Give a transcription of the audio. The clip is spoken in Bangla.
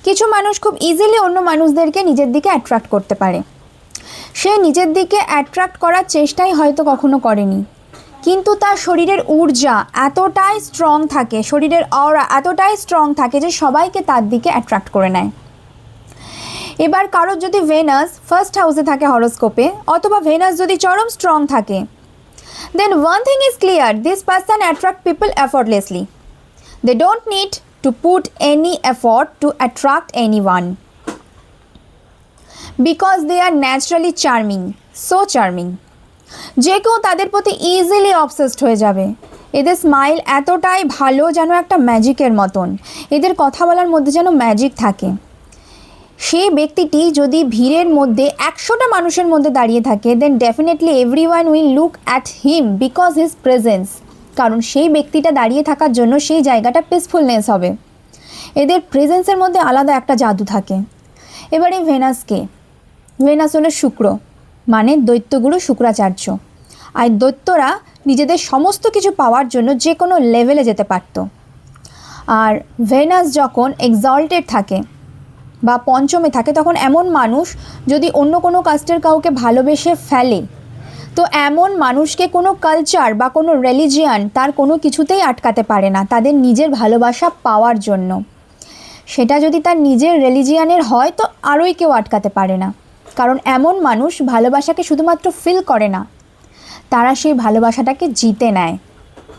কিছু মানুষ খুব ইজিলি অন্য মানুষদেরকে নিজের দিকে অ্যাট্রাক্ট করতে পারে। সে নিজের দিকে অ্যাট্রাক্ট করার চেষ্টাই হয়তো কখনো করেনি, কিন্তু তার শরীরের ঊর্জা এতটাই স্ট্রং থাকে, শরীরের অরা এতটাই স্ট্রং থাকে যে সবাইকে তার দিকে অ্যাট্রাক্ট করে নেয়। এবার কারোর যদি ভেনাস ফার্স্ট হাউসে থাকে হরোস্কোপে, অথবা ভেনাস যদি চরম স্ট্রং থাকে, then one thing is clear, this person attract people effortlessly. They don't need to put any effort to attract anyone because they are naturally charming, so charming. যে কেউ তাদের প্রতি ইজিলি অবসেসড হয়ে যাবে। এদের স্মাইল এতটাই ভালো, যেন একটা ম্যাজিকের মতন। এদের কথা বলার মধ্যে যেন ম্যাজিক থাকে। সেই ব্যক্তিটি যদি ভিড়ের মধ্যে 100টা মানুষের মধ্যে দাঁড়িয়ে থাকে, then definitely everyone will look at him because his presence. কারণ সেই ব্যক্তিটা দাঁড়িয়ে থাকার জন্য সেই জায়গাটা পিসফুলনেস হবে। এদের প্রেজেন্সের মধ্যে আলাদা একটা জাদু থাকে। এবার এই ভেনাসকে, ভেনাস হলো শুক্র, মানে দৈত্যগুরু শুক্রাচার্য। আর দৈত্যরা নিজেদের সমস্ত কিছু পাওয়ার জন্য যে কোনো লেভেলে যেতে পারত। আর ভেনাস যখন এক্সল্টেড থাকে বা পঞ্চমে থাকে, তখন এমন মানুষ যদি অন্য কোনো কাস্টের কাউকে ভালোবেসে ফেলে, তো এমন মানুষকে কোনো কালচার বা কোনো রিলিজিয়ান তার কোনো কিছুতেই আটকাতে পারে না তাদের নিজের ভালোবাসা পাওয়ার জন্য। সেটা যদি তার নিজের রিলিজিয়ানের হয় তো আরোই কেউ আটকাতে পারে না। কারণ এমন মানুষ ভালোবাসাকে শুধুমাত্র ফিল করে না, তারা সেই ভালোবাসাটাকে জিতে নেয়।